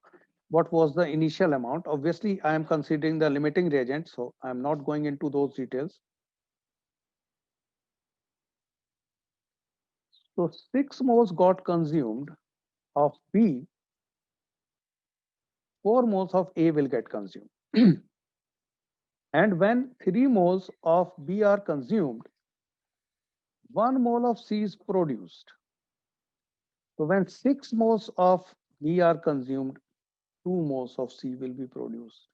what was the initial amount. Obviously, I am considering the limiting reagent, so I am not going into those details. So 6 moles got consumed of B, 4 moles of A will get consumed. And when 3 moles of B are consumed, 1 mole of C is produced. So when 6 moles of B are consumed, 2 moles of C will be produced.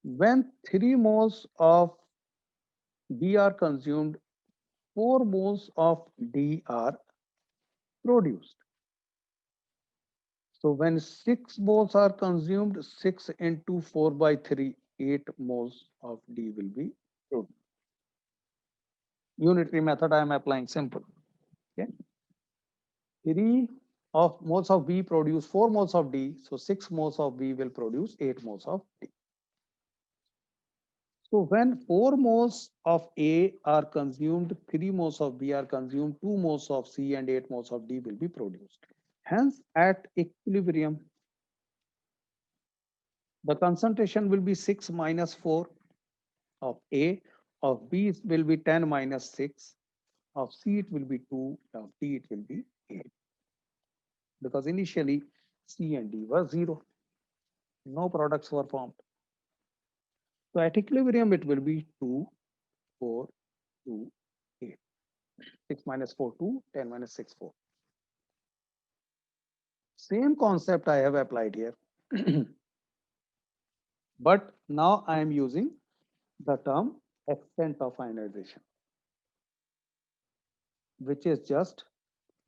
When 3 moles of B are consumed, 4 moles of D are produced. So when 6 moles are consumed, 6 into 4 by 3, 8 moles of D will be produced. Unitary method I am applying, simple. Okay. 3 of moles of B produce 4 moles of D. So 6 moles of B will produce 8 moles of D. So when 4 moles of A are consumed, 3 moles of B are consumed, 2 moles of C and 8 moles of D will be produced. Hence, at equilibrium, the concentration will be 6 minus 4 of A, of B will be 10 minus 6, of C it will be 2, of D it will be 8. Because initially C and D were 0. No products were formed. So at equilibrium, it will be 2, 4, 2, 8. 6 minus 4, 2, 10 minus 6, 4. Same concept I have applied here. But now I am using the term extent of ionization, which is just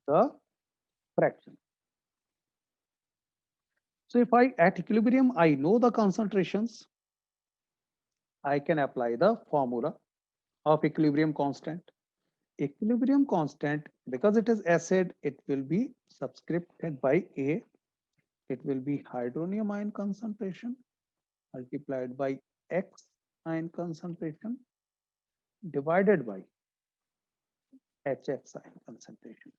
the fraction. So if I at equilibrium, I know the concentrations, I can apply the formula of equilibrium constant. Equilibrium constant, because it is acid, it will be subscripted by A. It will be hydronium ion concentration multiplied by X ion concentration divided by HX ion concentration.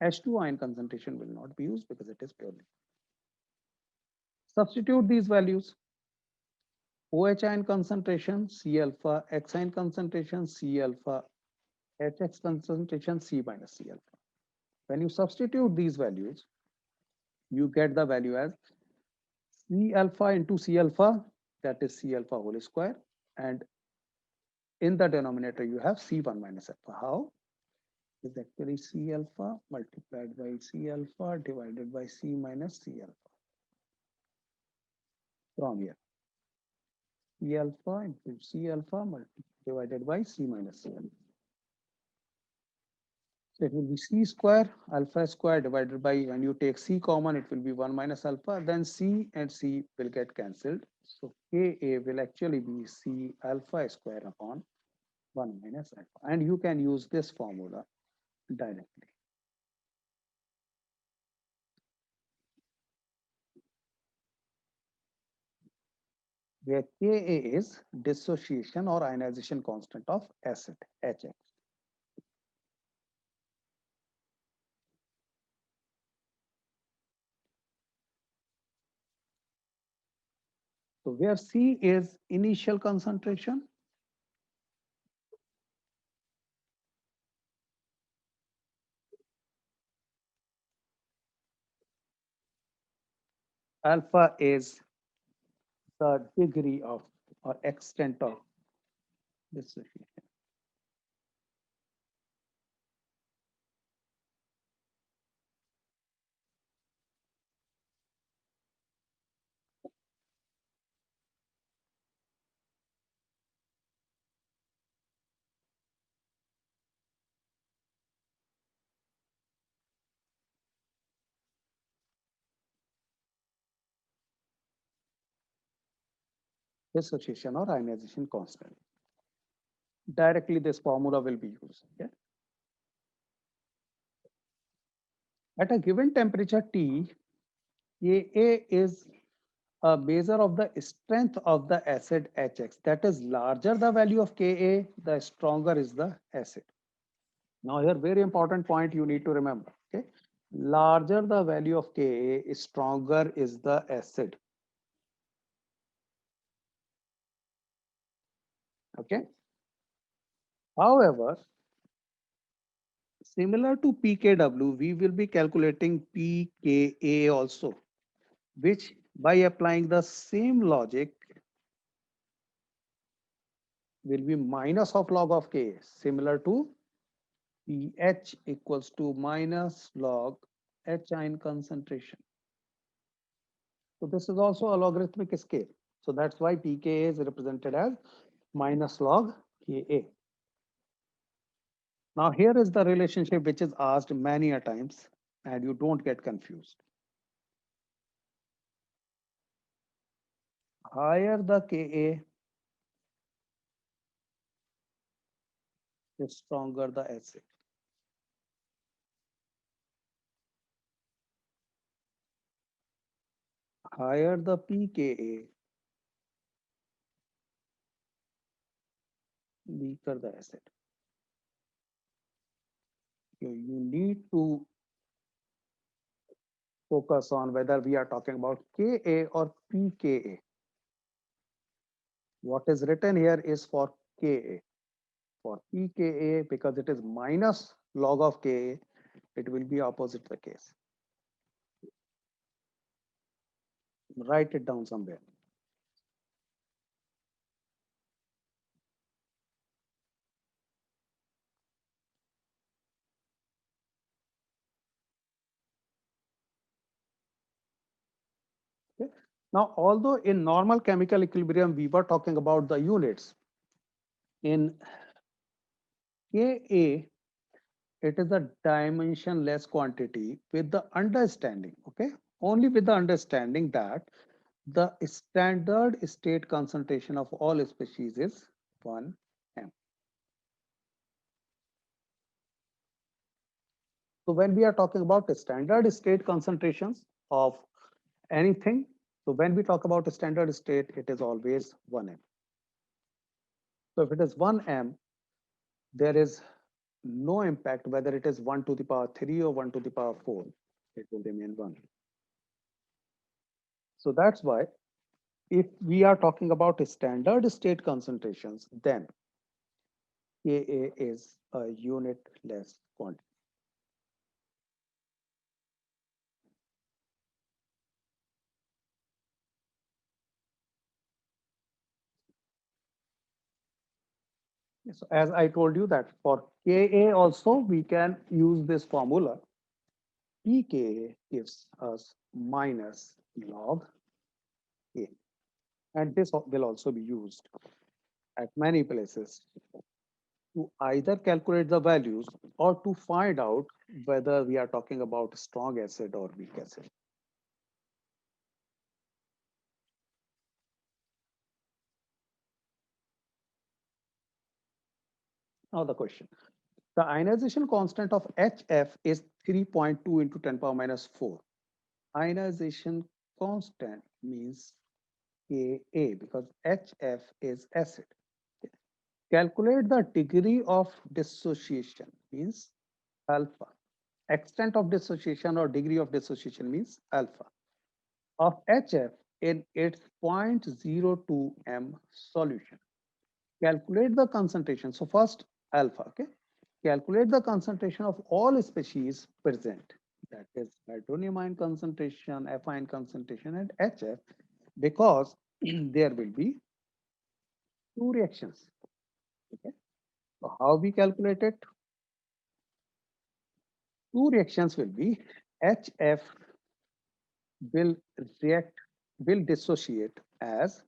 H2 ion concentration will not be used because it is purely. Substitute these values. OH ion concentration, C alpha, X ion concentration, C alpha, HX concentration, C minus C alpha. When you substitute these values, you get the value as C alpha into C alpha, that is C alpha whole square, and in the denominator you have C1 minus alpha. How? is actually C alpha multiplied by C alpha divided by C minus C alpha from here. C alpha into C alpha divided by C minus C alpha. So it will be C square alpha square divided by, when you take C common, it will be 1 minus alpha, then C and C will get cancelled. So Ka will actually be C alpha square upon 1 minus alpha. And you can use this formula directly, where Ka is dissociation or ionization constant of acid, HX. So where C is initial concentration, alpha is the degree of or extent of dissociation. Dissociation or ionization constant. Directly this formula will be used. Okay? At a given temperature T, Ka is a measure of the strength of the acid HX. That is, larger the value of Ka, the stronger is the acid. Now here very important point you need to remember. Okay? Larger the value of Ka, stronger is the acid. Okay. However, similar to pKw, we will be calculating pKa also, which by applying the same logic will be minus of log of Ka, similar to pH equals to minus log H ion concentration. So this is also a logarithmic scale. So that's why pKa is represented as minus log Ka. Now here is the relationship which is asked many a times and you don't get confused. Higher the Ka, the stronger the acid. Higher the pKa, weaker the acid. You need to focus on whether we are talking about Ka or pKa. What is written here is for Ka. For pKa, because it is minus log of Ka, it will be opposite the case. Write it down somewhere. Okay. Now, although in normal chemical equilibrium, we were talking about the units. In Ka, it is a dimensionless quantity with the understanding, okay? Only with the understanding that the standard state concentration of all species is 1 m. So when we are talking about standard state concentrations of anything, so when we talk about a standard state, it is always 1 m. So if it is 1 m, there is no impact whether it is 1 to the power 3 or 1 to the power 4, it will remain 1. So that's why if we are talking about standard state concentrations, then Ka is a unitless quantity. So as I told you that for Ka also we can use this formula. pKa gives us minus log A. And this will also be used at many places to either calculate the values or to find out whether we are talking about strong acid or weak acid. Now the question. The ionization constant of HF is 3.2 into 10 power minus 4. Ionization constant means Ka because HF is acid. Calculate the degree of dissociation means alpha. Extent of dissociation or degree of dissociation means alpha of HF in its 0.02 m solution. Calculate the concentration. So first alpha, okay? Calculate the concentration of all species present. That is hydronium ion concentration, F ion concentration, and HF, because there will be two reactions. Okay. So how we calculate it? Two reactions will be HF will react, will dissociate as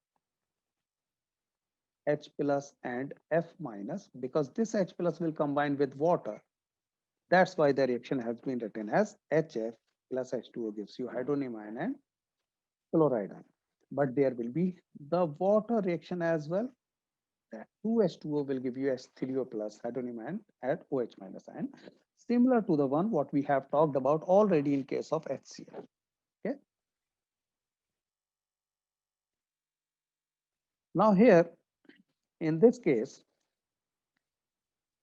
H plus and F minus because this H plus will combine with water. That's why the reaction has been written as HF plus H2O gives you hydronium ion and chloride ion. But there will be the water reaction as well. That 2H2O will give you H3O plus hydronium ion at OH minus ion, similar to the one what we have talked about already in case of HCl. Okay. Now here, in this case,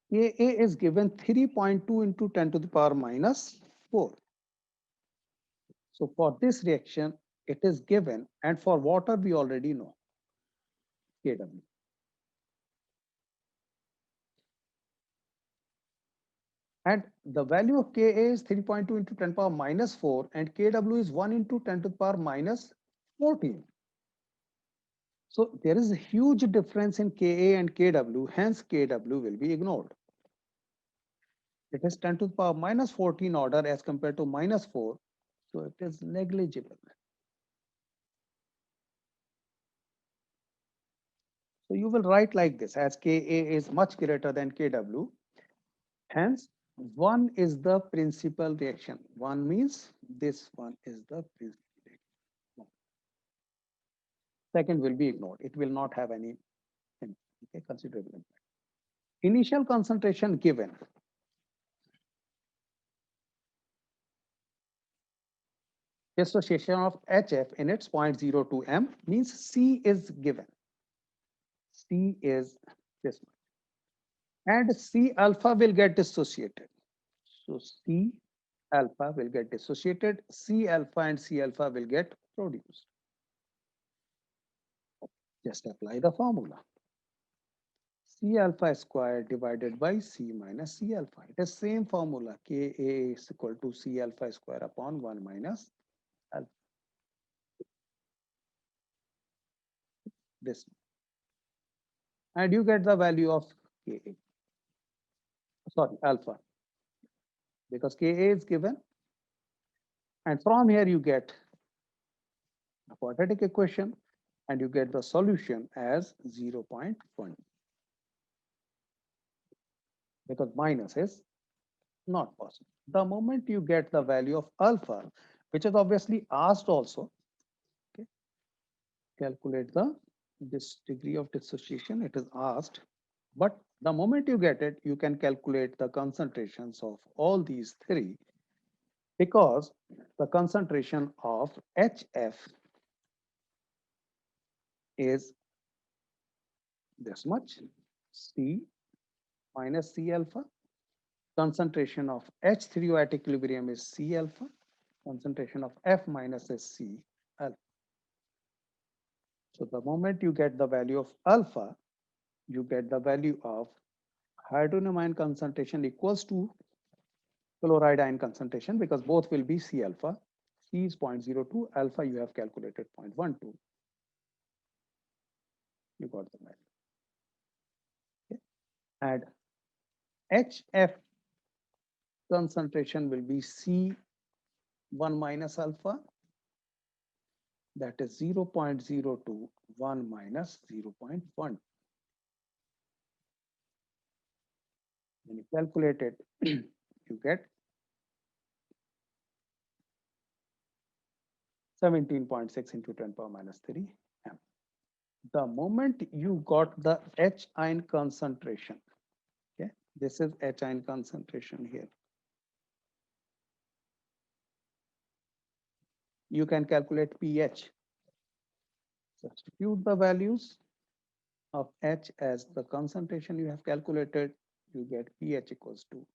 Ka is given 3.2 into 10 to the power minus 4. So for this reaction, it is given, and for water, we already know Kw. And the value of Ka is 3.2 into 10 power minus 4, and Kw is 1 into 10 to the power minus 14. So there is a huge difference in Ka and Kw, hence Kw will be ignored. It is 10 to the power minus 14 order as compared to minus 4, so it is negligible. So you will write like this as Ka is much greater than Kw. Hence, 1 is the principal reaction. 1 means this one is the principal reaction. Second will be ignored. It will not have any okay, considerable impact. Initial concentration given. Dissociation of HF in its 0.02 m means C is given. C is this much. And C alpha will get dissociated. So C alpha will get dissociated. C alpha and C alpha will get produced. Just apply the formula. C alpha squared divided by C minus C alpha. It is same formula. Ka is equal to C alpha square upon 1 minus alpha. This. And you get the value of Ka. Sorry, alpha. Because Ka is given. And from here you get a quadratic equation and you get the solution as 0.1. Because minus is not possible. The moment you get the value of alpha, which is obviously asked also, okay, calculate this degree of dissociation, it is asked, but the moment you get it, you can calculate the concentrations of all these three because the concentration of HF is this much, C minus C alpha. Concentration of H3O at equilibrium is C alpha. Concentration of F minus is C alpha. So the moment you get the value of alpha, you get the value of hydronium ion concentration equals to chloride ion concentration because both will be C alpha. C is 0.02, alpha you have calculated 0.12. You got the value. Okay. and HF concentration will be C1 minus alpha, that is 0.021 minus 0.1. When you calculate it, you get 17.6 into 10 power minus 3 m. The moment you got the H ion concentration, okay, this is H ion concentration here. You can calculate pH. Substitute the values of H as the concentration you have calculated, you get pH equals to